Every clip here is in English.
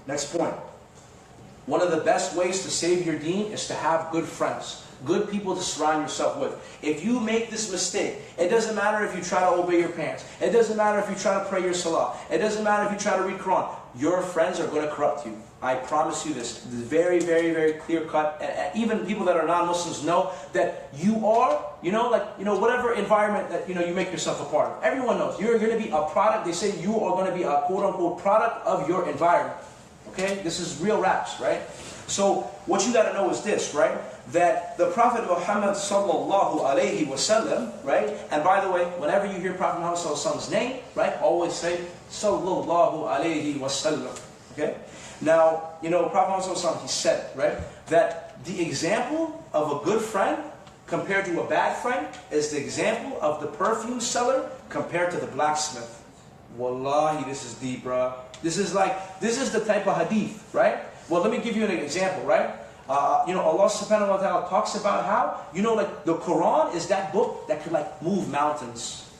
Next point. One of the best ways to save your deen is to have good friends. Good people to surround yourself with. If you make this mistake, it doesn't matter if you try to obey your parents. It doesn't matter if you try to pray your salah. It doesn't matter if you try to read Quran. Your friends are going to corrupt you. I promise you this. It's very, very, very clear cut. And even people that are non-Muslims know that you are, whatever environment that, you make yourself a part of. Everyone knows. You're going to be a product. They say you are going to be a quote-unquote product of your environment. Okay? This is real raps, right? So what you got to know is this, right? That the Prophet Muhammad sallallahu alayhi wasallam, right? And by the way, whenever you hear Prophet Muhammad sallallahu alayhi wasallam's name, right? Always say sallallahu alayhi wasallam. Okay? Now, Prophet Muhammad sallallahu alayhi wasallam, he said, right? That the example of a good friend compared to a bad friend is the example of the perfume seller compared to the blacksmith. Wallahi, this is deep, bro. This is the type of hadith, right? Well, let me give you an example, right? Allah subhanahu wa ta'ala talks about how, the Quran is that book that could move mountains.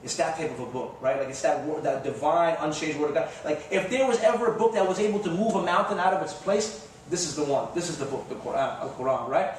It's that type of a book, right? It's that word, that divine, unchanged word of God. If there was ever a book that was able to move a mountain out of its place, this is the one. This is the book, the Quran, Al-Quran, right?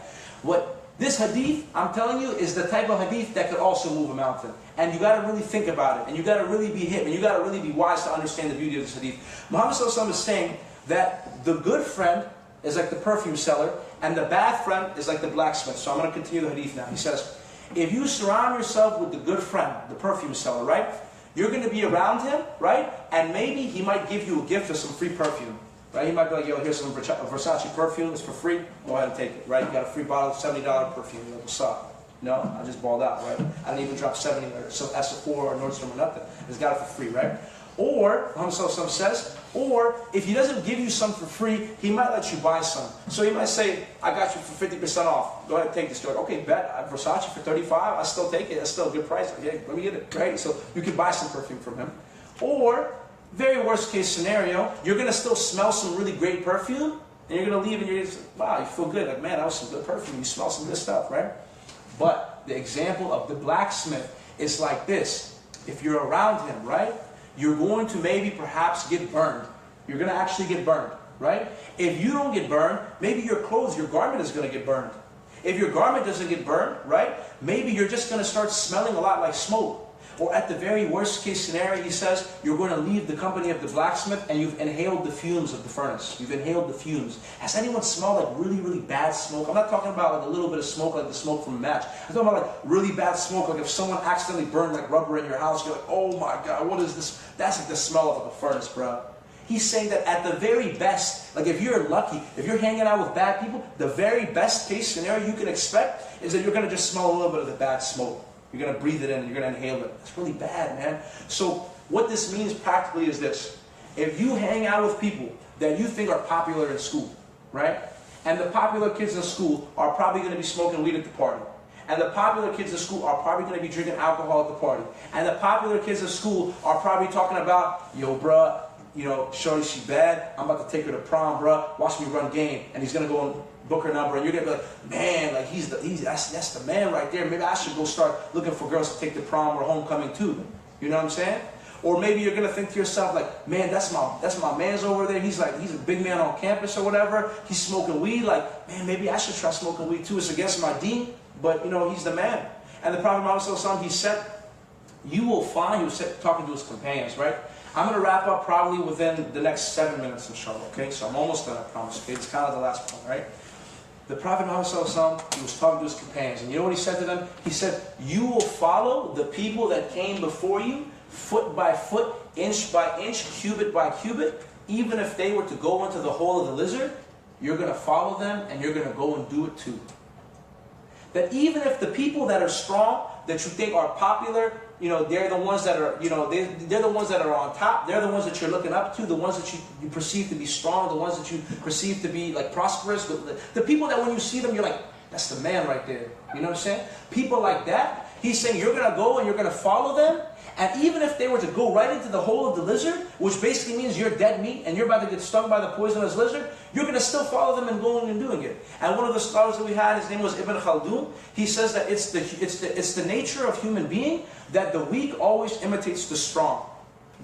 This hadith, I'm telling you, is the type of hadith that could also move a mountain. And you got to really think about it. And you got to really be hip. And you got to really be wise to understand the beauty of this hadith. Muhammad sallallahu alaihi wasallam is saying that the good friend is like the perfume seller, and the bad friend is like the blacksmith. So I'm going to continue the hadith now. He says, if you surround yourself with the good friend, the perfume seller, right? You're going to be around him, right? And maybe he might give you a gift of some free perfume. Right? He might be like, yo, here's some Versace perfume, it's for free. Go ahead and take it, right? You got a free bottle of $70 perfume. You're like, what's up? No, I just balled out, right? I didn't even drop 70 or so at Sephora or Nordstrom or nothing. I just got it for free, right? Or, Muhammad says, or if he doesn't give you some for free, he might let you buy some. So he might say, I got you for 50% off. Go ahead and take this. Okay, bet, Versace for 35, I still take it. That's still a good price. Okay, let me get it, right? So you can buy some perfume from him. Or, very worst case scenario, you're going to still smell some really great perfume, and you're going to leave and you're going to say, wow, you feel good. Like, man, that was some good perfume. You smell some good stuff, right? But the example of the blacksmith is like this. If you're around him, right, you're going to maybe perhaps get burned. You're going to actually get burned, right? If you don't get burned, maybe your clothes, your garment is going to get burned. If your garment doesn't get burned, right, maybe you're just going to start smelling a lot like smoke. Or at the very worst case scenario, he says, you're going to leave the company of the blacksmith and you've inhaled the fumes of the furnace. You've inhaled the fumes. Has anyone smelled like really, really bad smoke? I'm not talking about like a little bit of smoke like the smoke from a match. I'm talking about like really bad smoke, like if someone accidentally burned like rubber in your house, you're like, oh my God, what is this? That's like the smell of like a furnace, bro. He's saying that at the very best, like if you're lucky, if you're hanging out with bad people, the very best case scenario you can expect is that you're going to just smell a little bit of the bad smoke. You're going to breathe it in and you're going to inhale it. It's really bad, man. So what this means practically is this. If you hang out with people that you think are popular in school, right? And the popular kids in school are probably going to be smoking weed at the party. And the popular kids in school are probably going to be drinking alcohol at the party. And the popular kids in school are probably talking about, yo, bruh, shorty, she bad. I'm about to take her to prom, bruh. Watch me run game. And he's going to go and book her number, and you're gonna be like, man, like that's the man right there. Maybe I should go start looking for girls to take the prom or homecoming too. You know what I'm saying? Or maybe you're gonna think to yourself like, man, that's my man's over there. He's a big man on campus or whatever. He's smoking weed. Like, man, maybe I should try smoking weed too. It's against my deen, but he's the man. And the Prophet Muhammad sallallahu alaihi wasallam, he said, you will find. He was talking to his companions, right? I'm gonna wrap up probably within the next 7 minutes, inshallah. Okay, so I'm almost done. I promise. Okay, it's kind of the last point, right? The Prophet Muhammad sallallahu alaihi wasallam, he was talking to his companions, and you know what he said to them? He said, you will follow the people that came before you, foot by foot, inch by inch, cubit by cubit. Even if they were to go into the hole of the lizard, you're going to follow them, and you're going to go and do it too. That even if the people that are strong, that you think are popular, they're the ones that are, they're the ones that are on top. They're the ones that you're looking up to, the ones that you perceive to be strong, the ones that you perceive to be like prosperous. The people that when you see them, you're like, that's the man right there. You know what I'm saying? People like that, he's saying you're going to go and you're going to follow them. And even if they were to go right into the hole of the lizard, which basically means you're dead meat and you're about to get stung by the poisonous lizard, you're going to still follow them and going and doing it. And one of the scholars that we had, his name was Ibn Khaldun, he says that it's the nature of human being that the weak always imitates the strong.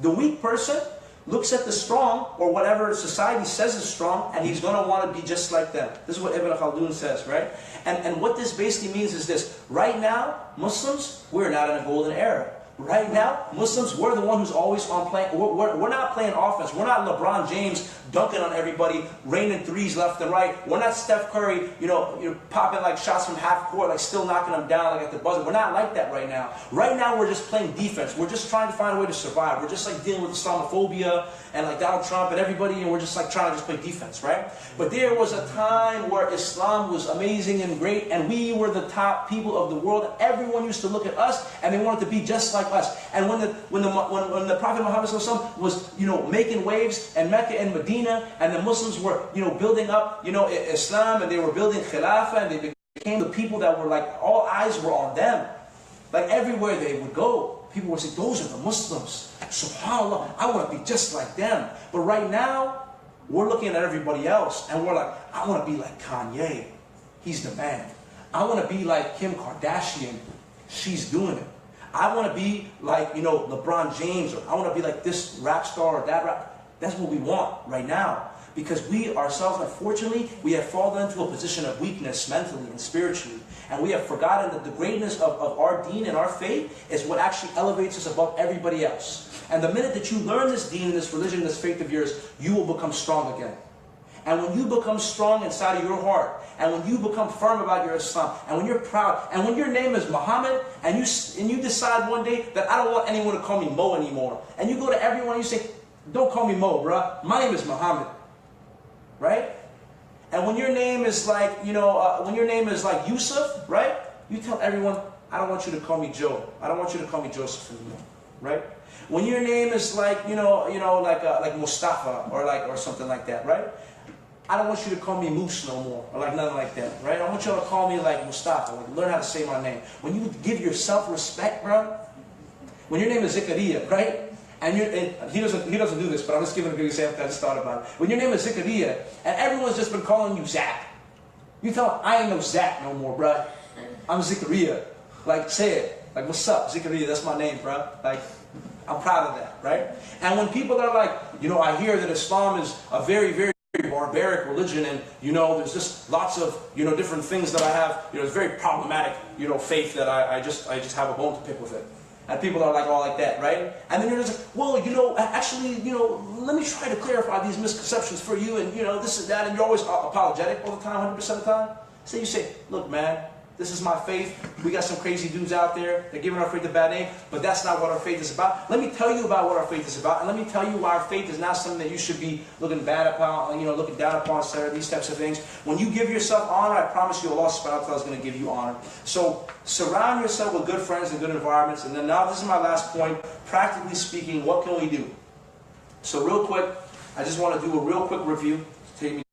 The weak person looks at the strong, or whatever society says is strong, and he's going to want to be just like them. This is what Ibn Khaldun says, right? And what this basically means is this. Right now, Muslims, we're not in a golden era. Right now, Muslims, we're the one who's always on playing. We're not playing offense. We're not LeBron James dunking on everybody, raining threes left and right. We're not Steph Curry, popping like shots from half court, like still knocking them down like at the buzzer. We're not like that right now. Right now, we're just playing defense. We're just trying to find a way to survive. We're just like dealing with Islamophobia and like Donald Trump and everybody, and we're just like trying to just play defense, right? But there was a time where Islam was amazing and great, and we were the top people of the world. Everyone used to look at us, and they wanted to be just like us. And when the Prophet Muhammad was making waves in Mecca and Medina, and the Muslims were building up Islam, and they were building Khilafah, and they became the people that were like, all eyes were on them. Like everywhere they would go, people would say, those are the Muslims. SubhanAllah, I want to be just like them. But right now, we're looking at everybody else, and we're like, I want to be like Kanye. He's the man. I want to be like Kim Kardashian. She's doing it. I want to be like, LeBron James, or I want to be like this rap star or that rap. That's what we want right now. Because we ourselves, unfortunately, we have fallen into a position of weakness mentally and spiritually. And we have forgotten that the greatness of our deen and our faith is what actually elevates us above everybody else. And the minute that you learn this deen, this religion, this faith of yours, you will become strong again. And when you become strong inside of your heart, and when you become firm about your Islam, and when you're proud, and when your name is Muhammad, and you decide one day that I don't want anyone to call me Mo anymore, and you go to everyone and you say, don't call me Mo, bruh, my name is Muhammad, right? And when your name is like, Yusuf, right? You tell everyone, I don't want you to call me Joe, I don't want you to call me Joseph anymore, right? When your name is like, like Mustafa, or something like that, right? I don't want you to call me Moose no more, or like nothing like that, right? I want you to call me like Mustafa, like learn how to say my name. When you give yourself respect, bro, when your name is Zakaria, right? And he doesn't do this, but I'm just giving a good example. I just thought about it. When your name is Zakaria, and everyone's just been calling you Zach, you tell them, I ain't no Zach no more, bro. I'm Zakaria. Like, say it. Like, what's up, Zakaria? That's my name, bro. Like, I'm proud of that, right? And when people are like, I hear that Islam is a very, very barbaric religion, and there's just lots of different things that I have, it's very problematic, faith that I just have a bone to pick with it. And people are like all like that, right? And then you're just like, well, actually, let me try to clarify these misconceptions for you, and this and that, and you're always apologetic all the time, 100% of the time. So you say, look, man, this is my faith. We got some crazy dudes out there. They're giving our faith a bad name, but that's not what our faith is about. Let me tell you about what our faith is about, and let me tell you why our faith is not something that you should be looking bad upon, looking down upon, etc. These types of things. When you give yourself honor, I promise you, Allah subhanahu wa ta'ala is going to give you honor. So surround yourself with good friends and good environments. And then now, this is my last point. Practically speaking, what can we do? So real quick, I just want to do a real quick review. Take me